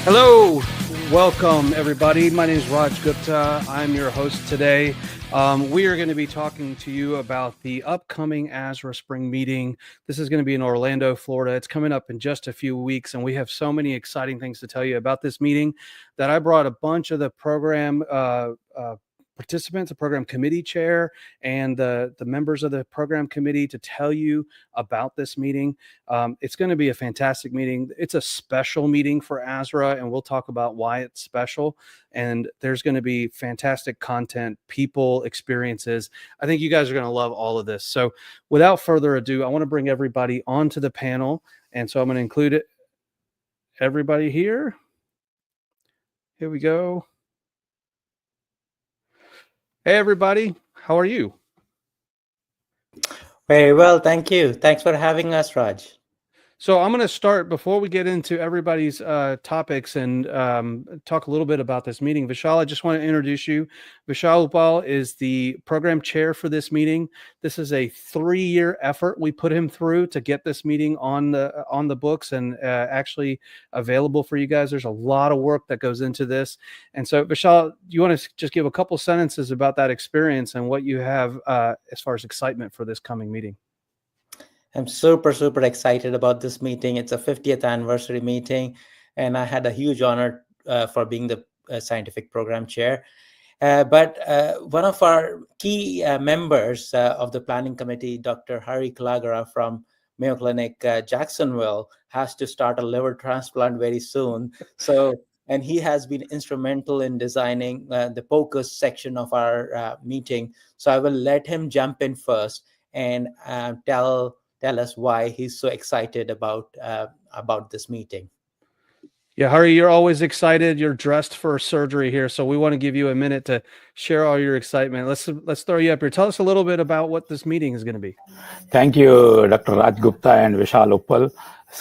Hello, welcome everybody. My name is Raj Gupta. I'm your host today. We are going to be talking to you about the upcoming ASRA spring meeting. This is going to be in Orlando, Florida. It's coming up in just a few weeks, and we have so many exciting things to tell you about this meeting that I brought a bunch of the program participants, a program committee chair, and the members of the program committee to tell you about this meeting. It's going to be a fantastic meeting. It's a special meeting for ASRA, and we'll talk about why it's special. And there's going to be fantastic content, people, experiences. I think you guys are going to love all of this. So without further ado, I want to bring everybody onto the panel. And so I'm going to include everybody here. Here we go. Hey, everybody. How are you? Very well, thank you. Thanks for having us, Raj. So I'm going to start before we get into everybody's topics and talk a little bit about this meeting. Vishal, I just want to introduce you. Vishal Uppal is the program chair for this meeting. This is a 3-year effort we put him through to get this meeting on the books and actually available for you guys. There's a lot of work that goes into this. And so, Vishal, you want to just give a couple sentences about that experience and what you have as far as excitement for this coming meeting? I'm super excited about this meeting. It's a 50th anniversary meeting, and I had a huge honor for being the scientific program chair. But one of our key members of the planning committee, Dr. Hari Kalagara from Mayo Clinic, Jacksonville, has to start a liver transplant very soon. And he has been instrumental in designing the POCUS section of our meeting. So I will let him jump in first and tell us why he's so excited about this meeting. Yeah, Hari, you're always excited. You're dressed for surgery here, so we want to give you a minute to share all your excitement. Let's throw you up here. Tell us a little bit about what this meeting is going to be. Thank you, Dr. Raj Gupta and Vishal Uppal.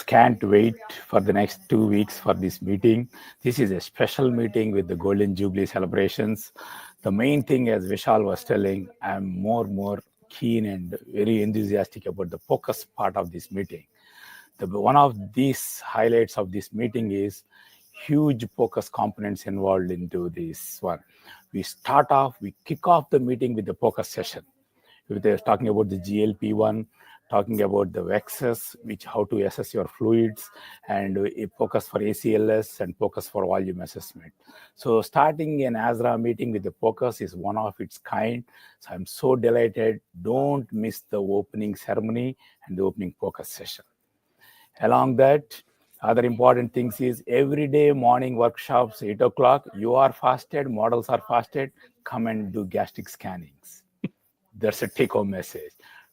Can't wait for the next 2 weeks for this meeting. This is a special meeting with the Golden Jubilee celebrations. The main thing, as Vishal was telling, I'm more keen and very enthusiastic about the focus part of this meeting. One of these highlights of this meeting is huge focus components involved into this one. We kick off the meeting with the focus session. They're talking about the GLP-1, talking about the VEXs, how to assess your fluids, and a focus for ACLS and focus for volume assessment. So starting an ASRA meeting with the focus is one of its kind. So I'm so delighted. Don't miss the opening ceremony and the opening focus session. Along that, other important things is every day morning workshops, 8 o'clock, you are fasted, models are fasted, come and do gastric scannings. That's a take-home message.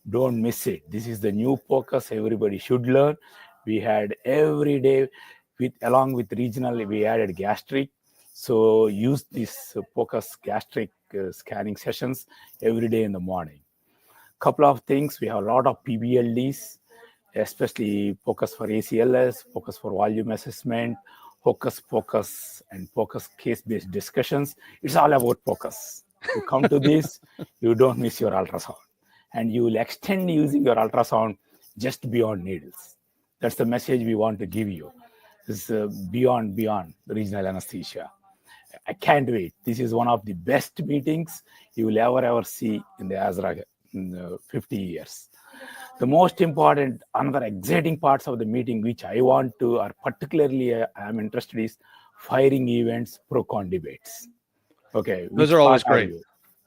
Don't miss it. This is the new focus everybody should learn. We had every day, along with regional, we added gastric. So use this focus gastric scanning sessions every day in the morning. Couple of things, we have a lot of PBLDs, especially focus for ACLS, focus for volume assessment, focus, and focus case-based discussions. It's all about focus. You come to this, you don't miss your ultrasound. And you will extend using your ultrasound just beyond needles. That's the message we want to give you. This is beyond regional anesthesia. I can't wait. This is one of the best meetings you will ever see in the ASRA in 50 years. The most important, another exciting parts of the meeting, which I want to, or particularly I'm interested, is firing events, pro-con debates. Okay. Those are always great.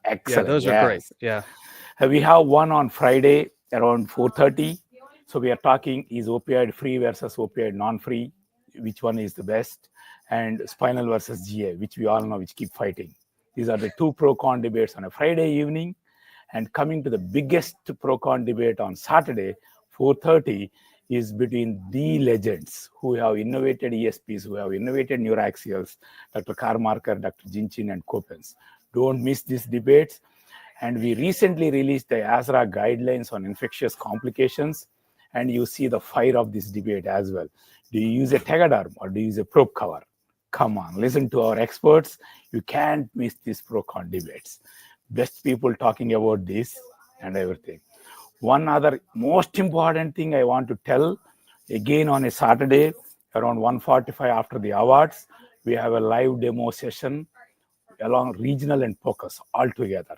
Excellent. Yeah, those are great. Yeah. We have one on Friday around 4:30. So we are talking, is opioid free versus opioid non-free? Which one is the best? And spinal versus GA, which we all know, which keep fighting. These are the two pro-con debates on a Friday evening. And coming to the biggest pro-con debate on Saturday, 4:30, is between the legends who have innovated ESPs, who have innovated neuroaxials, Dr. Carmarker, Dr. Jinchin, and Coppens. Don't miss these debates. And we recently released the ASRA guidelines on infectious complications, and you see the fire of this debate as well. Do you use a tegaderm or do you use a probe cover? Come on, listen to our experts. You can't miss these pro-con debates. Best people talking about this and everything. One other most important thing I want to tell, again on a Saturday, Around 1:45 after the awards, we have a live demo session along regional and focus all together.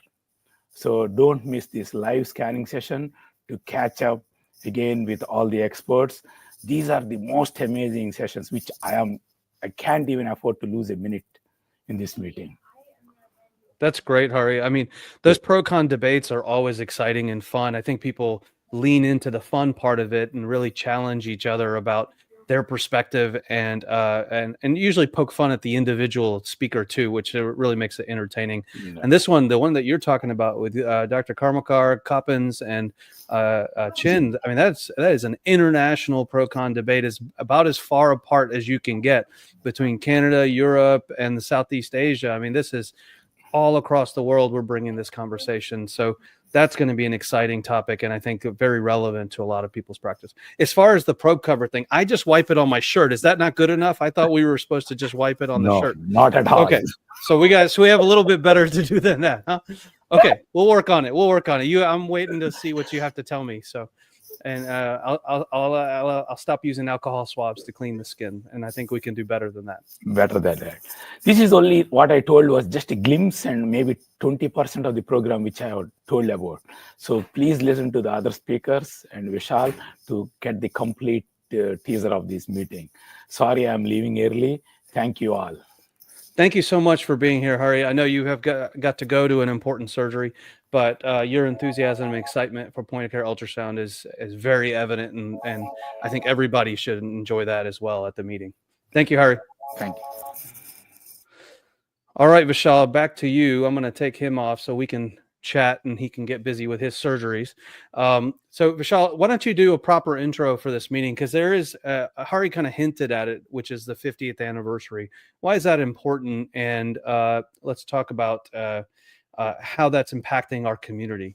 So don't miss this live scanning session to catch up again with all the experts. These are the most amazing sessions, which I can't even afford to lose a minute in this meeting. That's great, Hari. I mean, those pro-con debates are always exciting and fun. I think people lean into the fun part of it and really challenge each other about their perspective and usually poke fun at the individual speaker too, which really makes it entertaining. And this one, the one that you're talking about with Dr. Karmakar, Coppins, and Chin, I mean, that is an international pro-con debate, is about as far apart as you can get between Canada, Europe, and the Southeast Asia. I mean, this is all across the world. We're bringing this conversation. So that's going to be an exciting topic, and I think very relevant to a lot of people's practice. As far as the probe cover thing, I just wipe it on my shirt. Is that not good enough? I thought we were supposed to just wipe it on the shirt. Not at all. Okay. So we have a little bit better to do than that, huh? Okay. We'll work on it. I'm waiting to see what you have to tell me. So, and I'll stop using alcohol swabs to clean the skin, and I think we can do better than that. Better than that. This is only what I told was just a glimpse and maybe 20% of the program which I have told about. So please listen to the other speakers and Vishal to get the complete teaser of this meeting. Sorry, I'm leaving early. Thank you all. Thank you so much for being here, Hari. I know you have got to go to an important surgery, but your enthusiasm and excitement for point-of-care ultrasound is very evident, and I think everybody should enjoy that as well at the meeting. Thank you, Hari. Thank you. All right, Vishal, back to you. I'm going to take him off so we can chat and he can get busy with his surgeries. So Vishal, why don't you do a proper intro for this meeting? Because there is, Hari kind of hinted at it, which is the 50th anniversary. Why is that important? And let's talk about how that's impacting our community.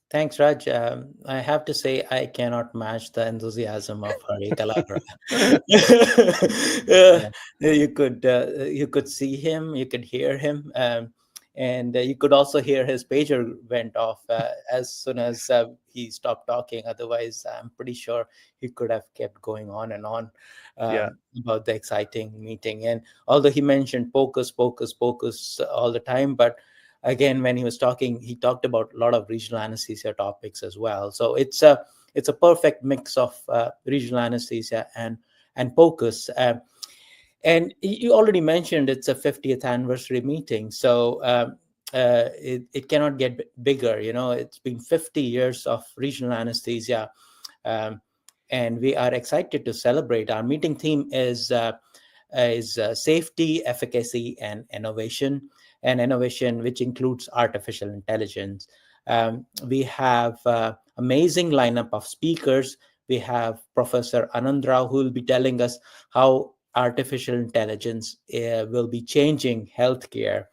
Thanks, Raj. I have to say I cannot match the enthusiasm of Hari Kalagara. You could see him, you could hear him, and you could also hear his pager went off as soon as he stopped talking. Otherwise, I'm pretty sure he could have kept going on and on about the exciting meeting. And although he mentioned focus all the time, but again, when he was talking, he talked about a lot of regional anesthesia topics as well. So it's a perfect mix of regional anesthesia and focus. And you already mentioned it's a 50th anniversary meeting, so it cannot get bigger. You know, it's been 50 years of regional anesthesia, and we are excited to celebrate. Our meeting theme is safety, efficacy, and innovation. And innovation, which includes artificial intelligence. We have amazing lineup of speakers. We have Professor Anand Rao, who will be telling us how artificial intelligence will be changing healthcare.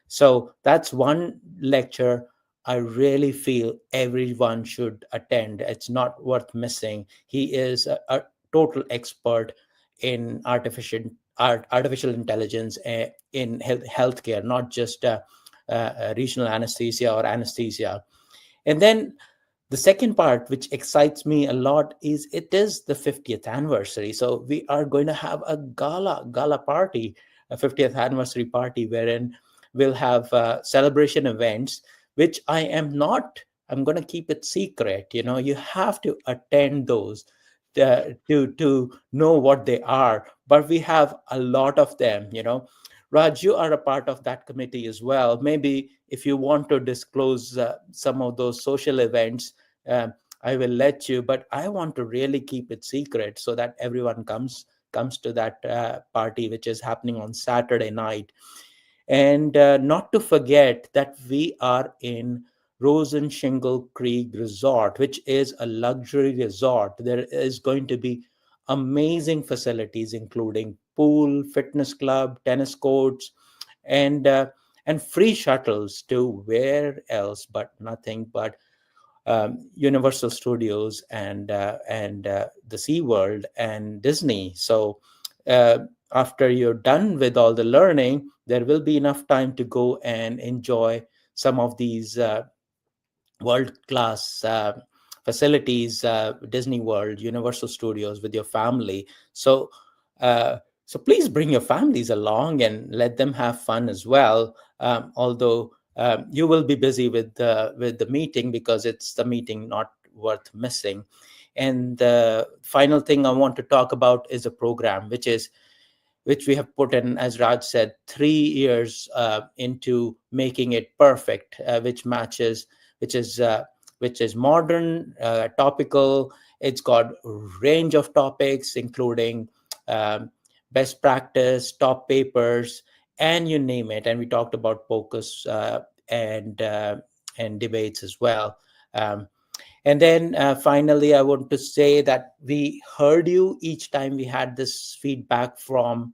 So that's one lecture I really feel everyone should attend. It's not worth missing. He is a total expert in artificial intelligence in healthcare, not just regional anesthesia or anesthesia. And then the second part, which excites me a lot, is it is the 50th anniversary. So we are going to have a gala party, a 50th anniversary party, wherein we'll have celebration events, which I'm going to keep it secret. You know, you have to attend those to know what they are, but we have a lot of them. You know, Raj, you are a part of that committee as well. Maybe if you want to disclose some of those social events, I will let you, but I want to really keep it secret so that everyone comes to that party, which is happening on Saturday night. And not to forget that we are in Rosen Shingle Creek Resort, which is a luxury resort. There is going to be amazing facilities, including pool, fitness club, tennis courts, and free shuttles to where else but nothing but Universal Studios and the SeaWorld and Disney. So after you're done with all the learning, there will be enough time to go and enjoy some of these world-class facilities, Disney World, Universal Studios with your family. So please bring your families along and let them have fun as well. Although you will be busy with the meeting, because it's the meeting not worth missing. And the final thing I want to talk about is a program which we have put in, as Raj said, 3 years into making it perfect, which is modern, topical. It's got a range of topics, including best practice, top papers, and you name it. And we talked about focus and debates as well. And then finally, I want to say that we heard you each time we had this feedback from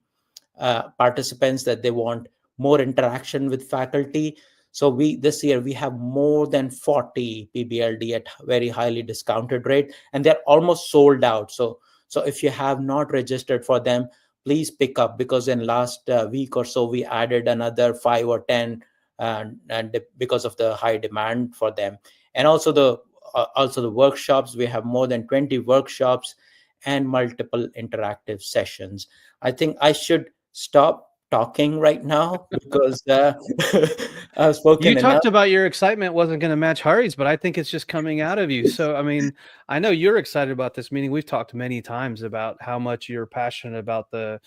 participants that they want more interaction with faculty. So this year we have more than 40 PBLD at very highly discounted rate, and they're almost sold out. So if you have not registered for them, please pick up, because in last week or so we added another 5 or 10 and because of the high demand for them. And also the workshops, we have more than 20 workshops and multiple interactive sessions. I think I should stop talking right now, because I've spoken You enough. talked about your excitement wasn't going to match Hari's, but I think it's just coming out of you. So, I mean, I know you're excited about this meeting. We've talked many times about how much you're passionate about the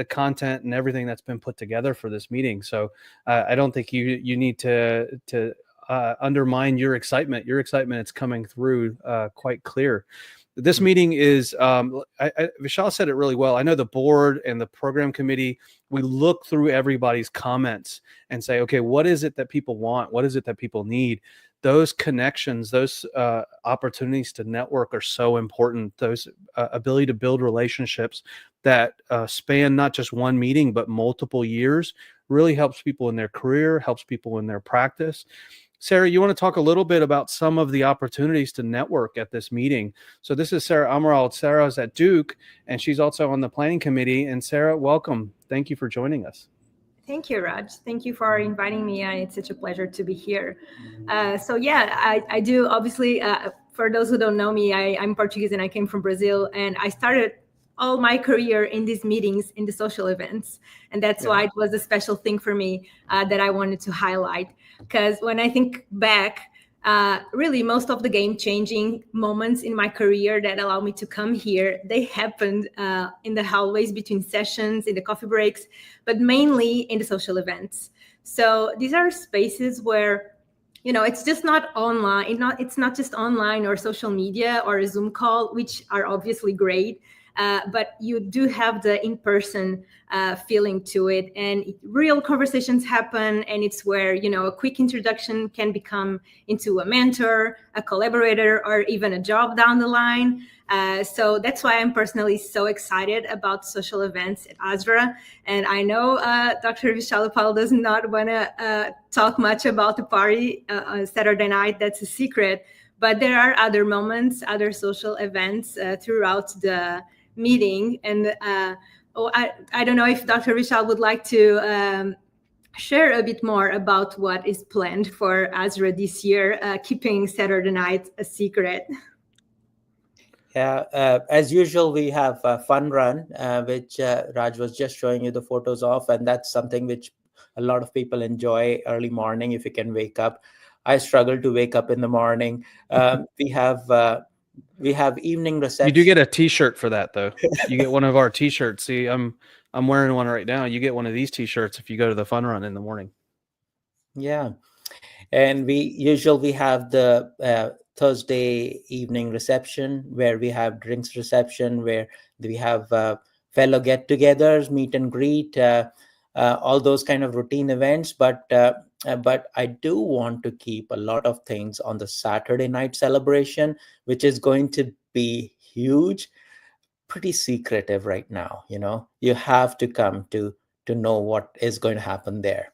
content and everything that's been put together for this meeting. So I don't think you need to undermine your excitement. Your excitement is coming through quite clear. This meeting is, Vishal said it really well. I know the board and the program committee, we look through everybody's comments and say, okay, what is it that people want? What is it that people need? Those connections, those opportunities to network are so important. Those ability to build relationships that span not just one meeting, but multiple years really helps people in their career, helps people in their practice. Sara, you want to talk a little bit about some of the opportunities to network at this meeting? So this is Sara Amaral. Sara's at Duke, and she's also on the planning committee. And Sara, welcome. Thank you for joining us. Thank you, Raj. Thank you for inviting me. It's such a pleasure to be here. I do. Obviously, for those who don't know me, I'm Portuguese and I came from Brazil, and I started all my career in these meetings, in the social events. And that's why it was a special thing for me that I wanted to highlight. Because when I think back, really most of the game-changing moments in my career that allowed me to come here, they happened in the hallways between sessions, in the coffee breaks, but mainly in the social events. So these are spaces where, it's just not online. It's not just online or social media or a Zoom call, which are obviously great. But you do have the in-person feeling to it, and real conversations happen, and it's where a quick introduction can become into a mentor, a collaborator, or even a job down the line. So that's why I'm personally so excited about social events at ASRA. And I know Dr. Vishal Uppal does not want to talk much about the party on Saturday night. That's a secret. But there are other moments, other social events throughout the meeting. And I don't know if Dr. Vishal would like to share a bit more about what is planned for ASRA this year, keeping Saturday night a secret. Yeah, as usual, we have a fun run, which Raj was just showing you the photos of, and that's something which a lot of people enjoy early morning if you can wake up. I struggle to wake up in the morning. We have evening reception. You do get a T-shirt for that, though. You get one of our T-shirts. See, I'm wearing one right now. You get one of these T-shirts if you go to the fun run in the morning. Yeah, and we have the Thursday evening reception, where we have drinks reception, where we have fellow get-togethers, meet and greet, all those kind of routine events. But I do want to keep a lot of things on the Saturday night celebration, which is going to be huge, pretty secretive right now. You have to come to know what is going to happen there.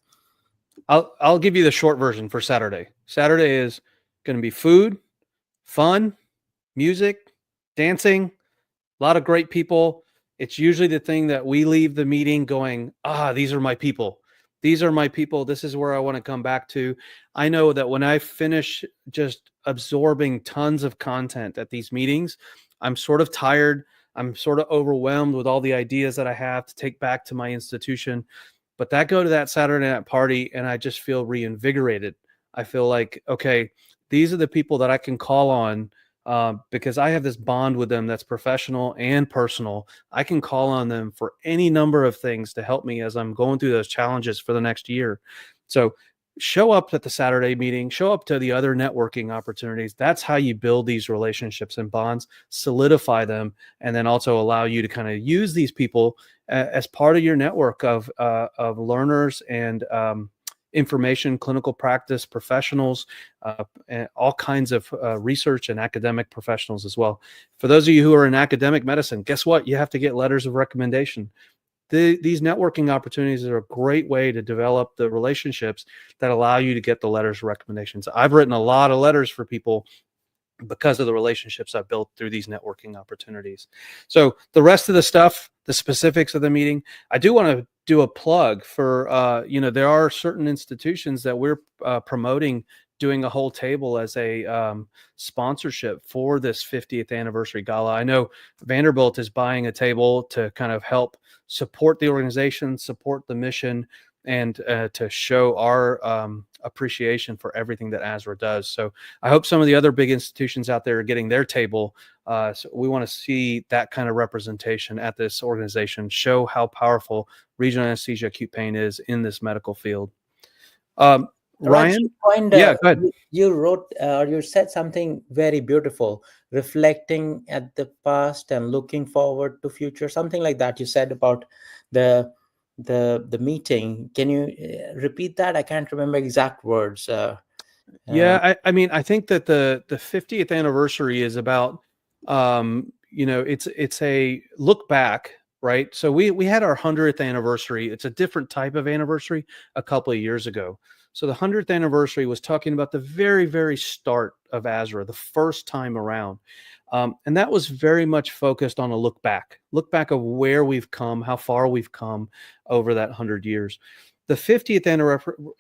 I'll give you the short version for Saturday. Saturday is going to be food, fun, music, dancing, a lot of great people. It's usually the thing that we leave the meeting going, these are my people. These are my people. This is where I want to come back to. I know that when I finish just absorbing tons of content at these meetings, I'm sort of tired. I'm sort of overwhelmed with all the ideas that I have to take back to my institution. But that go to that Saturday night party and I just feel reinvigorated. I feel like, okay, these are the people that I can call on because I have this bond with them that's professional and personal. I can call on them for any number of things to help me as I'm going through those challenges for the next year. So show up at the Saturday meeting, show up to the other networking opportunities. That's how you build these relationships and bonds, solidify them, and then also allow you to kind of use these people as part of your network of learners and information, clinical practice professionals, and all kinds of research and academic professionals as well. For those of you who are in academic medicine, guess what? You have to get letters of recommendation. These networking opportunities are a great way to develop the relationships that allow you to get the letters of recommendations. I've written a lot of letters for people because of the relationships I've built through these networking opportunities. So the rest of the stuff, the specifics of the meeting, I do want to do a plug for, there are certain institutions that we're promoting doing a whole table as a sponsorship for this 50th anniversary gala. I know Vanderbilt is buying a table to kind of help support the organization, support the mission, and to show our appreciation for everything that ASRA does. So I hope some of the other big institutions out there are getting their table. So we want to see that kind of representation at this organization, show how powerful regional anesthesia acute pain is in this medical field. Ryan? Yeah, go ahead. You wrote or you said something very beautiful, reflecting at the past and looking forward to future, something like that you said about the meeting. Can you repeat that? I can't remember exact words. Yeah, I mean, I think that the 50th anniversary is about, it's a look back, right? So we had our 100th anniversary. It's a different type of anniversary a couple of years ago. So the 100th anniversary was talking about the very, very start of ASRA, the first time around. And that was very much focused on a look back of where we've come, how far we've come over that 100 years. The 50th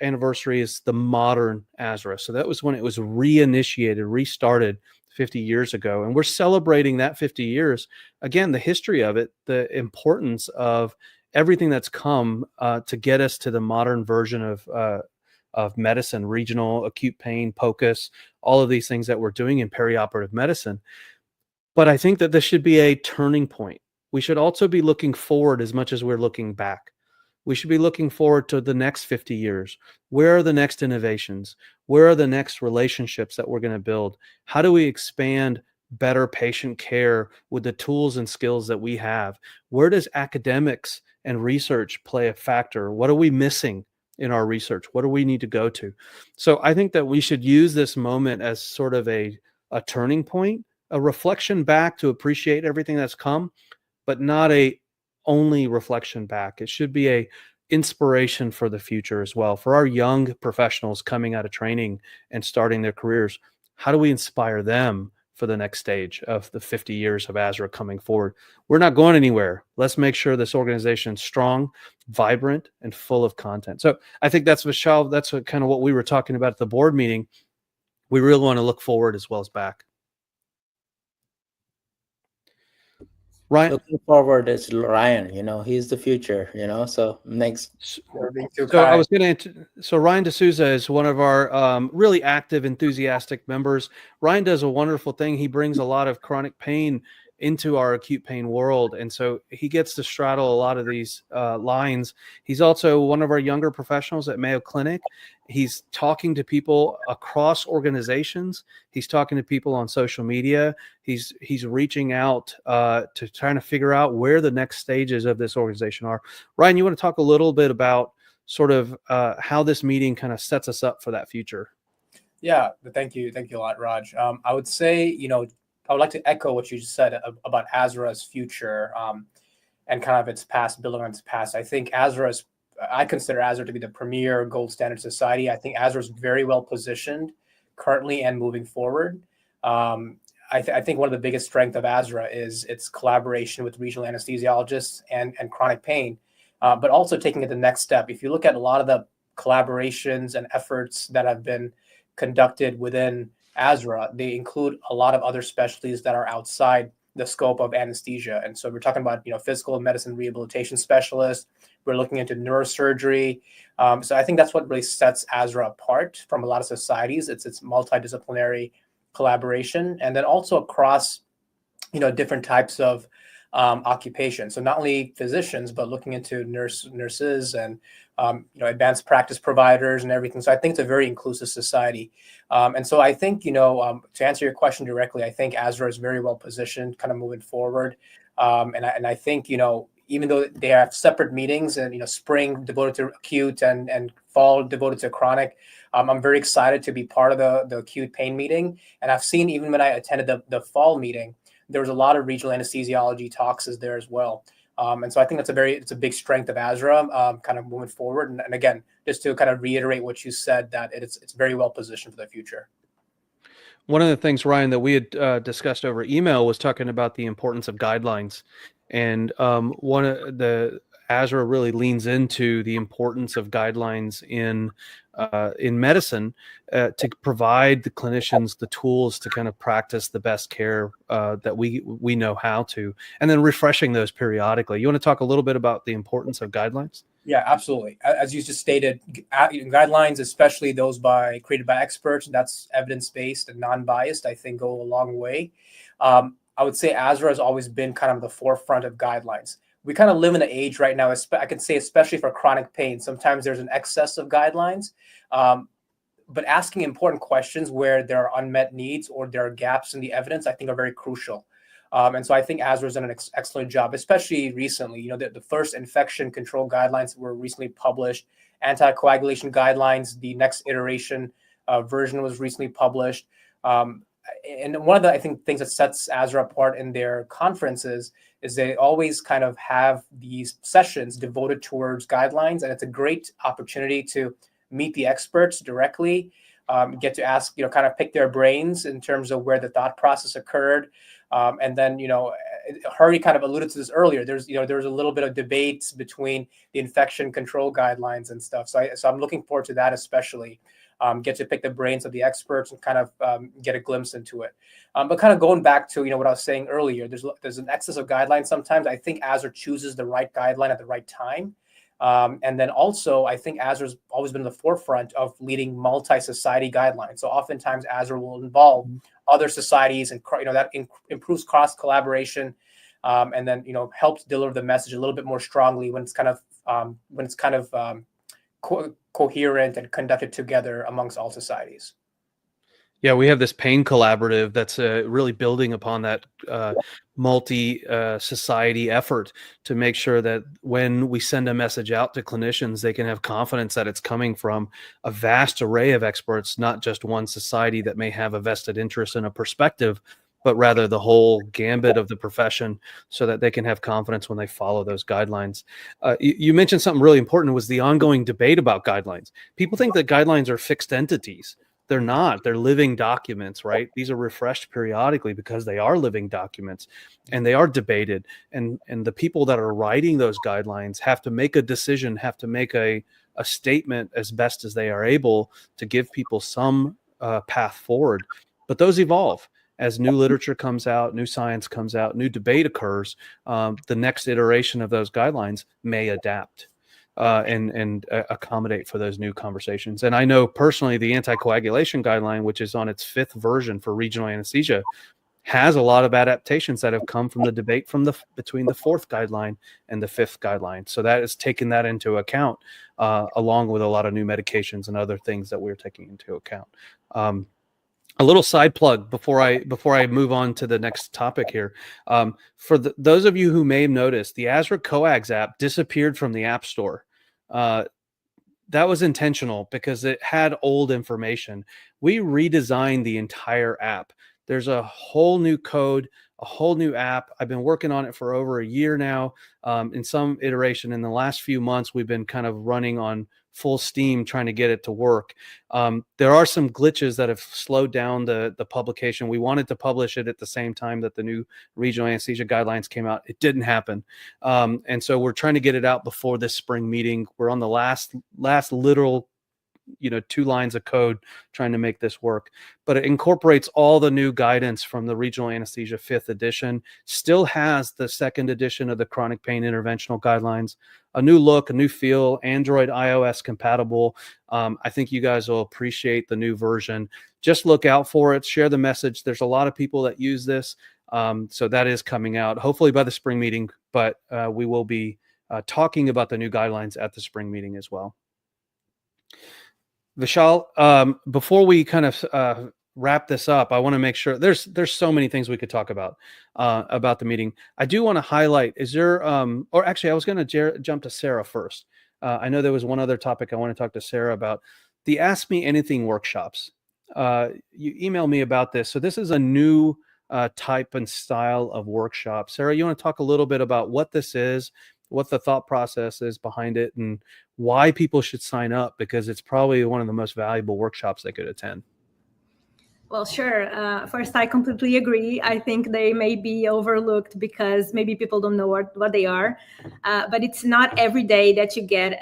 anniversary is the modern ASRA. So that was when it was reinitiated, restarted 50 years ago. And we're celebrating that 50 years. Again, the history of it, the importance of everything that's come to get us to the modern version of medicine, regional acute pain, POCUS, all of these things that we're doing in perioperative medicine. But I think that this should be a turning point. We should also be looking forward as much as we're looking back. We should be looking forward to the next 50 years. Where are the next innovations? Where are the next relationships that we're going to build? How do we expand better patient care with the tools and skills that we have? Where does academics and research play a factor? What are we missing in our research? What do we need to go to? So I think that we should use this moment as sort of a turning point, a reflection back to appreciate everything that's come, but not a only reflection back. It should be a inspiration for the future as well. For our young professionals coming out of training and starting their careers, how do we inspire them for the next stage of the 50 years of ASRA coming forward? We're not going anywhere. Let's make sure this organization is strong, vibrant, and full of content. So I think that's Vishal. That's kind of what we were talking about at the board meeting. We really want to look forward as well as back. Ryan, looking forward is Ryan. He's the future. So next. So Ryan D'Souza is one of our really active, enthusiastic members. Ryan does a wonderful thing. He brings a lot of chronic pain into our acute pain world, and so he gets to straddle a lot of these lines. He's also one of our younger professionals at Mayo Clinic. He's talking to people across organizations. He's talking to people on social media. He's reaching out to trying to figure out where the next stages of this organization are. Ryan, you want to talk a little bit about sort of how this meeting kind of sets us up for that future? Yeah, thank you a lot, Raj. I would say, I would like to echo what you just said about ASRA's future and kind of its past, building on its past. I think I consider ASRA to be the premier gold standard society. I think ASRA is very well positioned currently and moving forward. I think one of the biggest strengths of ASRA is its collaboration with regional anesthesiologists and chronic pain. but also taking it the next step. If you look at a lot of the collaborations and efforts that have been conducted within ASRA, they include a lot of other specialties that are outside the scope of anesthesia. And so we're talking about, physical medicine rehabilitation specialists. We're looking into neurosurgery. So I think that's what really sets ASRA apart from a lot of societies. It's multidisciplinary collaboration, and then also across, different types of occupation. So not only physicians, but looking into nurses and advanced practice providers and everything. So I think it's a very inclusive society. And so I think, to answer your question directly, I think ASRA is very well positioned kind of moving forward. And I think, even though they have separate meetings and, spring devoted to acute and fall devoted to chronic, I'm very excited to be part of the acute pain meeting. And I've seen, even when I attended the fall meeting, there was a lot of regional anesthesiology talks there as well. And so I think it's a big strength of ASRA kind of moving forward. And again, just to kind of reiterate what you said, that it's very well positioned for the future. One of the things, Ryan, that we had discussed over email was talking about the importance of guidelines. And one of the ASRA really leans into the importance of guidelines in medicine to provide the clinicians the tools to kind of practice the best care that we know how to, and then refreshing those periodically. You want to talk a little bit about the importance of guidelines? Yeah, absolutely. As you just stated, guidelines, especially those created by experts, that's evidence-based and non-biased, I think go a long way. I would say ASRA has always been kind of the forefront of guidelines. We kind of live in an age right now, I can say, especially for chronic pain, sometimes there's an excess of guidelines, but asking important questions where there are unmet needs or there are gaps in the evidence, I think are very crucial. And so I think ASRA has done an excellent job, especially recently. The first infection control guidelines were recently published, anticoagulation guidelines, the next iteration version was recently published. And one of the, I think, things that sets ASRA apart in their conferences is they always kind of have these sessions devoted towards guidelines. And it's a great opportunity to meet the experts directly, get to ask, kind of pick their brains in terms of where the thought process occurred. And then, Hari kind of alluded to this earlier. There's a little bit of debates between the infection control guidelines and stuff. So I'm looking forward to that, especially. Get to pick the brains of the experts and kind of get a glimpse into it. But kind of going back to, what I was saying earlier, there's an excess of guidelines sometimes. I think ASRA chooses the right guideline at the right time. And then also, I think ASRA's always been in the forefront of leading multi-society guidelines. So oftentimes ASRA will involve other societies, and that improves cross collaboration, and then helps deliver the message a little bit more strongly when it's kind of coherent and conducted together amongst all societies. Yeah, we have this pain collaborative that's really building upon that multi-society effort to make sure that when we send a message out to clinicians, they can have confidence that it's coming from a vast array of experts, not just one society that may have a vested interest in a perspective, but rather the whole gambit of the profession, so that they can have confidence when they follow those guidelines. You mentioned something really important, was the ongoing debate about guidelines. People think that guidelines are fixed entities. They're not. They're living documents, right? These are refreshed periodically because they are living documents, and they are debated. And the people that are writing those guidelines have to make a decision, have to make a statement as best as they are able to give people some path forward. But those evolve. As new literature comes out, new science comes out, new debate occurs, the next iteration of those guidelines may adapt and accommodate for those new conversations. And I know personally the anticoagulation guideline, which is on its 5th version for regional anesthesia, has a lot of adaptations that have come from the debate between the 4th guideline and the 5th guideline. So that is taking that into account, along with a lot of new medications and other things that we're taking into account. A little side plug before I move on to the next topic here. For those of you who may have noticed, the ASRA Coags app disappeared from the App Store. That was intentional because it had old information. We redesigned the entire app. There's a whole new code, a whole new app. I've been working on it for over a year now. In some iteration in the last few months, we've been kind of running on full steam trying to get it to work. There are some glitches that have slowed down the publication. We wanted to publish it at the same time that the new regional anesthesia guidelines came out. It didn't happen. And so we're trying to get it out before this spring meeting. We're on the last literal 2 lines of code trying to make this work, but it incorporates all the new guidance from the regional anesthesia 5th edition, still has the 2nd edition of the chronic pain interventional guidelines, a new look, a new feel, Android, iOS compatible. I think you guys will appreciate the new version. Just look out for it, share the message. There's a lot of people that use this. So that is coming out hopefully by the spring meeting, but we will be talking about the new guidelines at the spring meeting as well. Vishal, before we kind of wrap this up, I want to make sure there's so many things we could talk about the meeting. I do want to highlight, is there, or actually I was going to jump to Sara first. I know there was one other topic I want to talk to Sara about, the Ask Me Anything workshops. You emailed me about this. So this is a new type and style of workshop. Sara, you want to talk a little bit about what this is, what the thought process is behind it, and why people should sign up, because it's probably one of the most valuable workshops they could attend. Well, sure. First, I completely agree. I think they may be overlooked because maybe people don't know what they are. But it's not every day that you get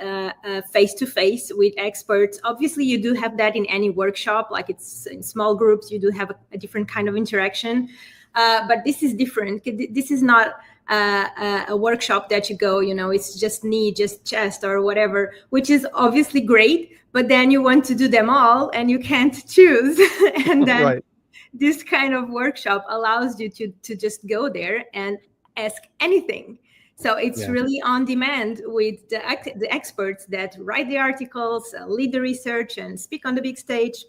face-to-face with experts. Obviously, you do have that in any workshop, like it's in small groups, you do have a different kind of interaction. But this is different. This is not a workshop that you go, it's just knee, just chest or whatever, which is obviously great, but then you want to do them all and you can't choose. And then Right. This kind of workshop allows you to just go there and ask anything. So it's really on demand with the experts that write the articles, lead the research, and speak on the big stage.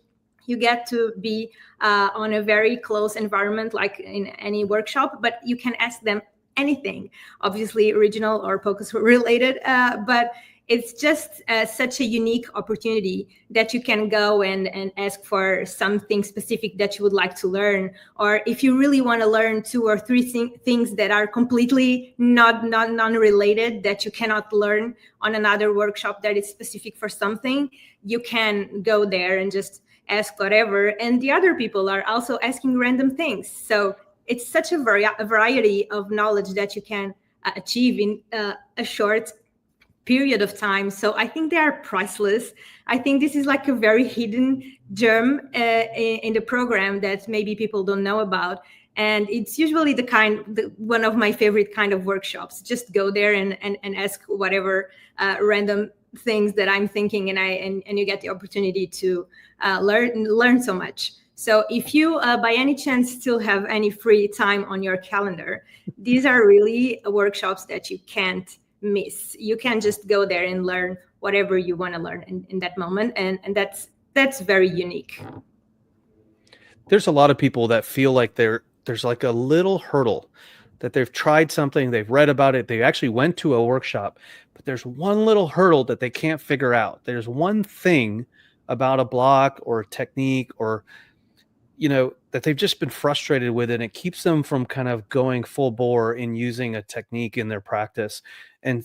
You get to be on a very close environment, like in any workshop, but you can ask them anything, obviously regional or focus related, but it's just such a unique opportunity that you can go and ask for something specific that you would like to learn. Or if you really want to learn 2 or 3 things that are completely non-related, that you cannot learn on another workshop that is specific for something, you can go there and just ask whatever. And the other people are also asking random things. So it's such a variety of knowledge that you can achieve in a short period of time. So I think they are priceless. I think this is like a very hidden gem in the program that maybe people don't know about. And it's usually one of my favorite kind of workshops. Just go there and ask whatever random things that I'm thinking, and you get the opportunity to learn so much. So if you, by any chance, still have any free time on your calendar, these are really workshops that you can't miss. You can just go there and learn whatever you want to learn in that moment. And that's very unique. There's a lot of people that feel like there's like a little hurdle, that they've tried something, they've read about it, they actually went to a workshop, but there's one little hurdle that they can't figure out. There's one thing about a block or a technique or that they've just been frustrated with, and it keeps them from kind of going full bore in using a technique in their practice. And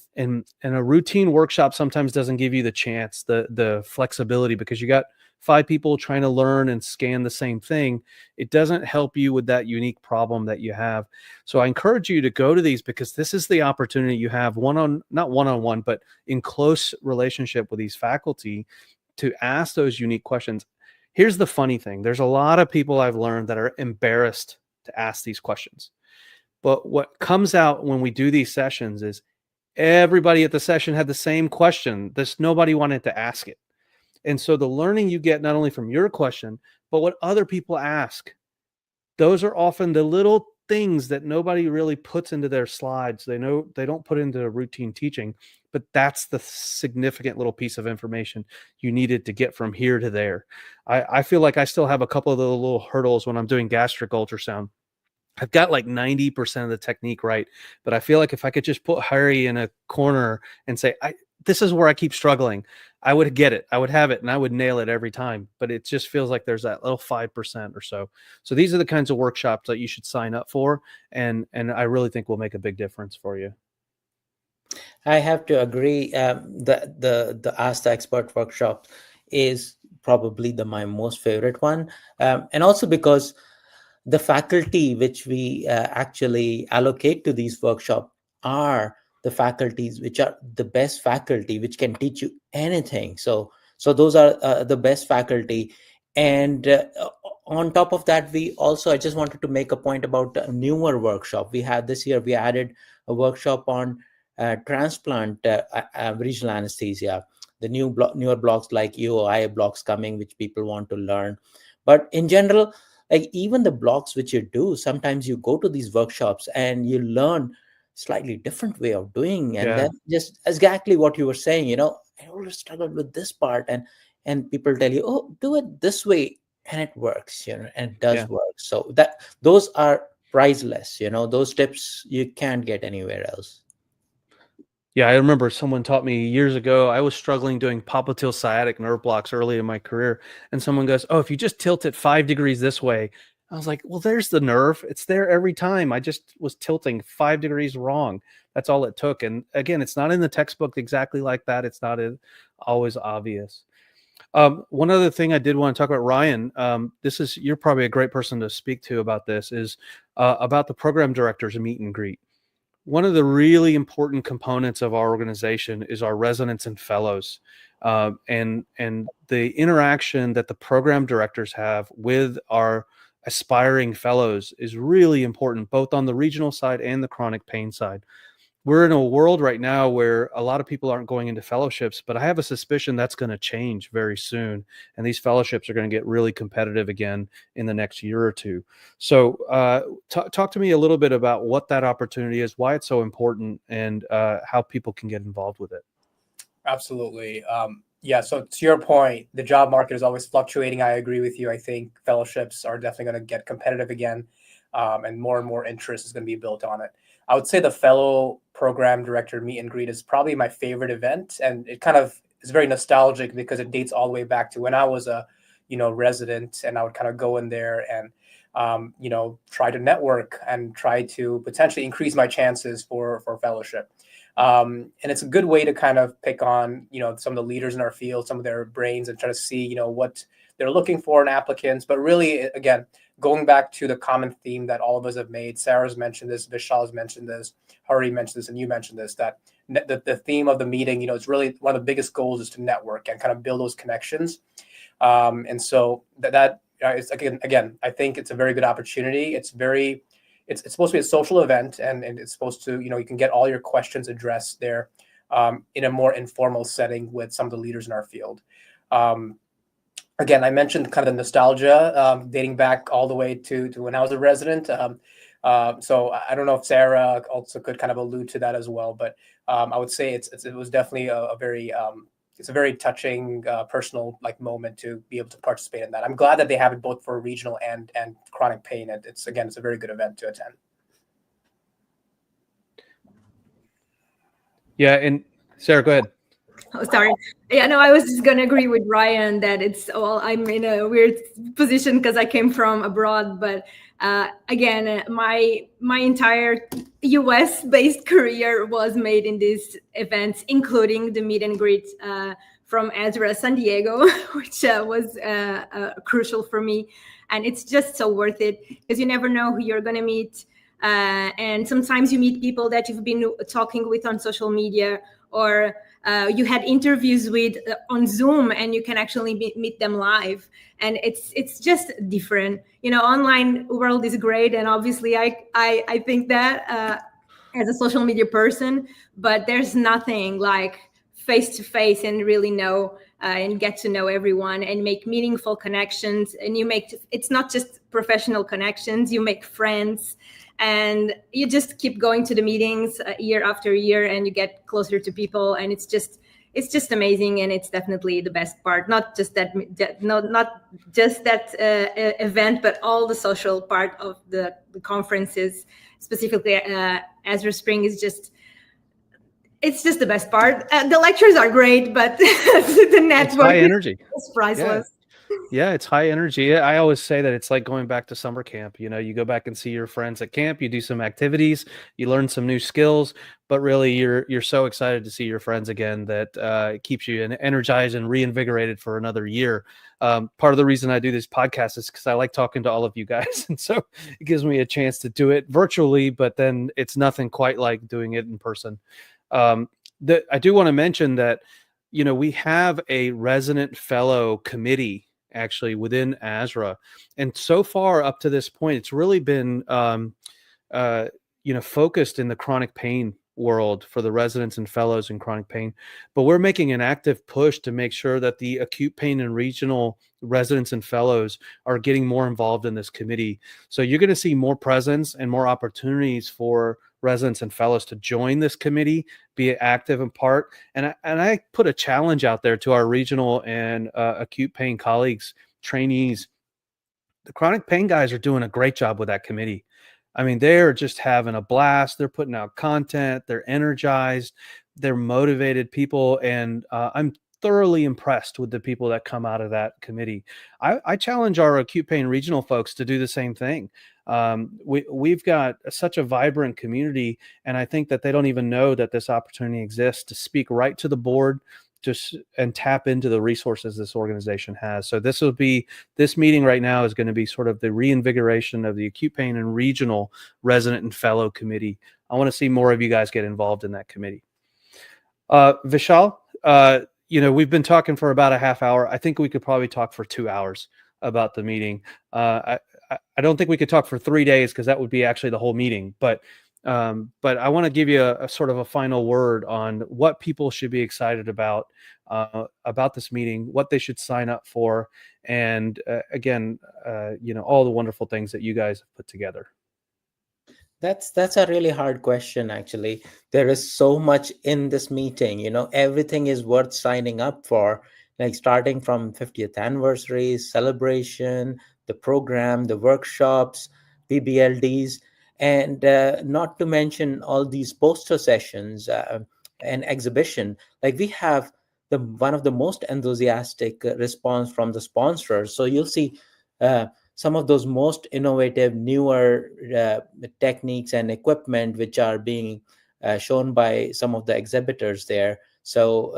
a routine workshop sometimes doesn't give you the chance, the flexibility, because you got 5 people trying to learn and scan the same thing. It doesn't help you with that unique problem that you have. So I encourage you to go to these, because this is the opportunity you have not one-on-one, but in close relationship with these faculty to ask those unique questions. Here's the funny thing. There's a lot of people I've learned that are embarrassed to ask these questions. But what comes out when we do these sessions is everybody at the session had the same question. Nobody wanted to ask it. And so the learning you get not only from your question, but what other people ask, those are often the little things that nobody really puts into their slides. They don't put into routine teaching, but that's the significant little piece of information you needed to get from here to there. I feel like I still have a couple of the little hurdles when I'm doing gastric ultrasound. I've got like 90% of the technique right, but I feel like if I could just put Hari in a corner and say, this is where I keep struggling. I would get it, I would have it, and I would nail it every time, but it just feels like there's that little 5% or so. So these are the kinds of workshops that you should sign up for, and I really think will make a big difference for you. I have to agree. The Ask the Expert workshop is probably my most favorite one, and also because the faculty which we actually allocate to these workshops are the faculties which are the best faculty, which can teach you anything. So those are the best faculty. And on top of that, I just wanted to make a point about a newer workshop we had this year. We added a workshop on transplant regional anesthesia, the newer blocks like EOI blocks coming, which people want to learn. But in general, like even the blocks which you do, sometimes you go to these workshops and you learn slightly different way of doing. And then just exactly what you were saying, I always struggled with this part, and people tell you, oh, do it this way, and it works, and it does work. So those are priceless, those tips you can't get anywhere else. Yeah, I remember someone taught me years ago. I was struggling doing popliteal sciatic nerve blocks early in my career, and someone goes, "Oh, if you just tilt it 5 degrees this way." I was like, "Well, there's the nerve. It's there every time. I just was tilting 5 degrees wrong. That's all it took." And again, it's not in the textbook exactly like that. It's not always obvious. One other thing I did want to talk about, Ryan. You're probably a great person to speak to about this. Is about the program director's meet and greet. One of the really important components of our organization is our residents and fellows, and the interaction that the program directors have with our aspiring fellows is really important, both on the regional side and the chronic pain side. We're in a world right now where a lot of people aren't going into fellowships, but I have a suspicion that's going to change very soon. And these fellowships are going to get really competitive again in the next year or two. So talk to me a little bit about what that opportunity is, why it's so important, and how people can get involved with it. Absolutely. So to your point, the job market is always fluctuating. I agree with you. I think fellowships are definitely going to get competitive again, and more interest is going to be built on it. I would say the fellow program director meet and greet is probably my favorite event, and it kind of is very nostalgic because it dates all the way back to when I was a resident, and I would kind of go in there and try to network and try to potentially increase my chances for fellowship. And it's a good way to kind of pick on some of the leaders in our field, some of their brains, and try to see what they're looking for in applicants. But really, again, going back to the common theme that all of us have made, Sarah's mentioned this, Vishal's mentioned this, Hari mentioned this, and you mentioned this, that the theme of the meeting, it's really one of the biggest goals is to network and kind of build those connections. And so that is, again, I think it's a very good opportunity. It's supposed to be a social event, and it's supposed to, you can get all your questions addressed there in a more informal setting with some of the leaders in our field. Again, I mentioned kind of the nostalgia dating back all the way to when I was a resident. So I don't know if Sarah also could kind of allude to that as well, but I would say it was definitely it's a very touching, personal moment to be able to participate in that. I'm glad that they have it both for regional and chronic pain. And it's a very good event to attend. Yeah, and Sarah, go ahead. Oh, sorry. Yeah, no, I was just going to agree with Ryan that I'm in a weird position because I came from abroad. But again, my entire US-based career was made in these events, including the meet and greet from ASRA San Diego, which was crucial for me. And it's just so worth it because you never know who you're going to meet. And sometimes you meet people that you've been talking with on social media, or you had interviews with on Zoom, and you can actually meet them live. And it's just different. Online world is great, and obviously I think that as a social media person, but there's nothing like face to face and really know and get to know everyone and make meaningful connections. And it's not just professional connections, you make friends. And you just keep going to the meetings year after year, and you get closer to people, and it's just amazing. And it's definitely the best part, not just that event, but all the social part of the conferences. Specifically, ASRA Spring is just, It's just the best part. The lectures are great, but the network It's high energy. is priceless. Yeah, it's high energy. I always say that it's like going back to summer camp. You know, you go back and see your friends at camp, you do some activities, you learn some new skills, but really you're so excited to see your friends again that it keeps you energized and reinvigorated for another year. Part of the reason I do this podcast is because I like talking to all of you guys. And so it gives me a chance to do it virtually, but then it's nothing quite like doing it in person. I do want to mention that, you know, we have a resident fellow committee actually within ASRA. And so far up to this point, it's really been, focused in the chronic pain world for the residents and fellows in chronic pain. But we're making an active push to make sure that the acute pain and regional residents and fellows are getting more involved in this committee. So you're going to see more presence and more opportunities for residents and fellows to join this committee, be active and part. And I put a challenge out there to our regional and acute pain colleagues, trainees. The chronic pain guys are doing a great job with that committee. I mean, they're just having a blast. They're putting out content. They're energized. They're motivated people. And I'm thoroughly impressed with the people that come out of that committee. I challenge our acute pain regional folks to do the same thing. We've got such a vibrant community, and I think that they don't even know that this opportunity exists to speak right to the board and tap into the resources this organization has. So this meeting right now is going to be sort of the reinvigoration of the acute pain and regional resident and fellow committee. I want to see more of you guys get involved in that committee. Vishal, we've been talking for about a half hour. I think we could probably talk for 2 hours about the meeting. I don't think we could talk for 3 days because that would be actually the whole meeting. But I want to give you a sort of a final word on what people should be excited about this meeting, what they should sign up for, and all the wonderful things that you guys have put together. That's a really hard question, actually. There is so much in this meeting, everything is worth signing up for, like starting from 50th anniversary, celebration, the program, the workshops, PBLDs, and not to mention all these poster sessions and exhibition. Like we have one of the most enthusiastic response from the sponsors. So you'll see some of those most innovative, newer techniques and equipment which are being shown by some of the exhibitors there. So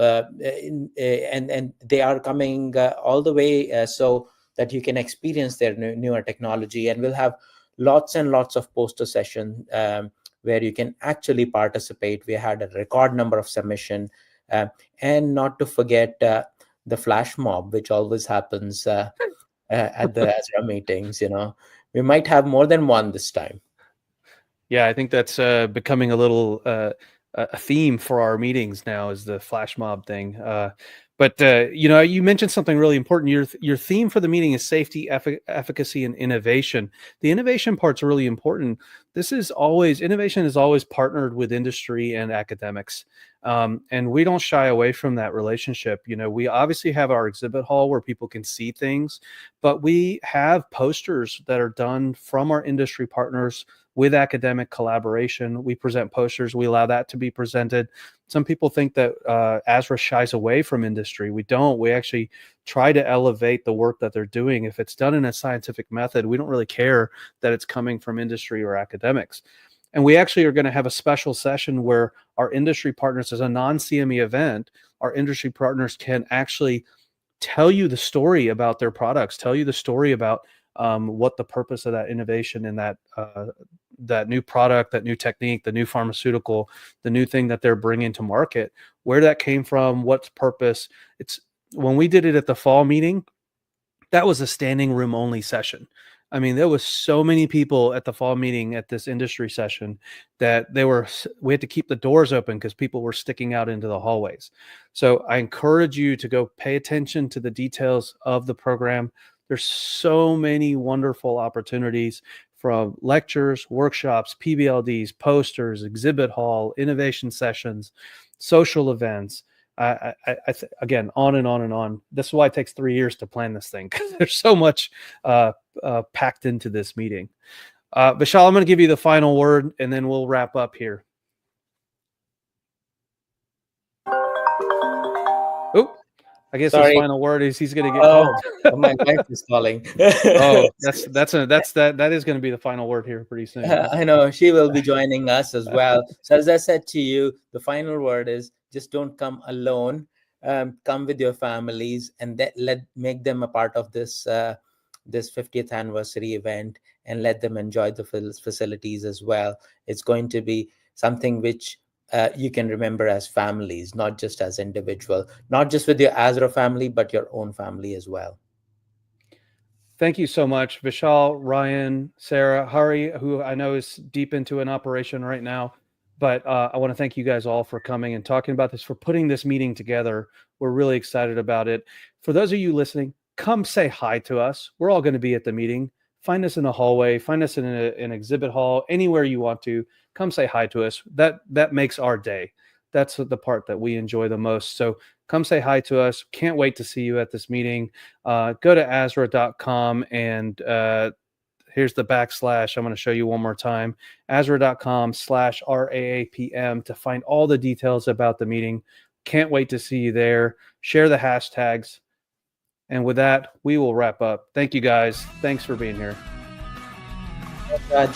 and they are coming all the way so that you can experience their newer technology. And we'll have lots and lots of poster sessions where you can actually participate. We had a record number of submission, and not to forget the flash mob, which always happens at the ASRA meetings. We might have more than one this time. Yeah, I think that's becoming a little a theme for our meetings now, is the flash mob thing. But you mentioned something really important. Your theme for the meeting is safety, efficacy, and innovation. The innovation part's really important. Innovation is always partnered with industry and academics. And we don't shy away from that relationship. We obviously have our exhibit hall where people can see things, but we have posters that are done from our industry partners with academic collaboration. We present posters. We allow that to be presented. Some people think that ASRA shies away from industry. We don't. We actually try to elevate the work that they're doing. If it's done in a scientific method, we don't really care that it's coming from industry or academics. And we actually are going to have a special session where our industry partners, as a non-CME event, our industry partners can actually tell you the story about their products, tell you the story about what the purpose of that innovation and that new product, that new technique, the new pharmaceutical, the new thing that they're bringing to market, where that came from, what's purpose. It's when we did it at the fall meeting, that was a standing room only session. I mean, there was so many people at the fall meeting at this industry session that we had to keep the doors open because people were sticking out into the hallways. So I encourage you to go pay attention to the details of the program. There's so many wonderful opportunities, from lectures, workshops, PBLDs, posters, exhibit hall, innovation sessions, social events. Again, on and on and on. This is why it takes 3 years to plan this thing, because there's so much packed into this meeting. Vishal, I'm going to give you the final word, and then we'll wrap up here. I guess Sorry. his final word is he's going to get called. My wife is calling. Oh, that is going to be the final word here pretty soon. I know she will be joining us as well. So as I said to you, the final word is just don't come alone. Come with your families and make them a part of this this 50th anniversary event, and let them enjoy the facilities as well. It's going to be something which you can remember as families, not just as individual, not just with your ASRA family, but your own family as well. Thank you so much, Vishal, Ryan, Sarah, Hari, who I know is deep into an operation right now. But I want to thank you guys all for coming and talking about this, for putting this meeting together. We're really excited about it. For those of you listening, come say hi to us. We're all going to be at the meeting. Find us in the hallway. Find us in an exhibit hall, anywhere you want to. Come say hi to us. That makes our day. That's the part that we enjoy the most. So come say hi to us. Can't wait to see you at this meeting. Go to ASRA.com and here's the / I'm going to show you one more time. ASRA.com/RAAPM to find all the details about the meeting. Can't wait to see you there. Share the hashtags. And with that, we will wrap up. Thank you guys. Thanks for being here. Raj.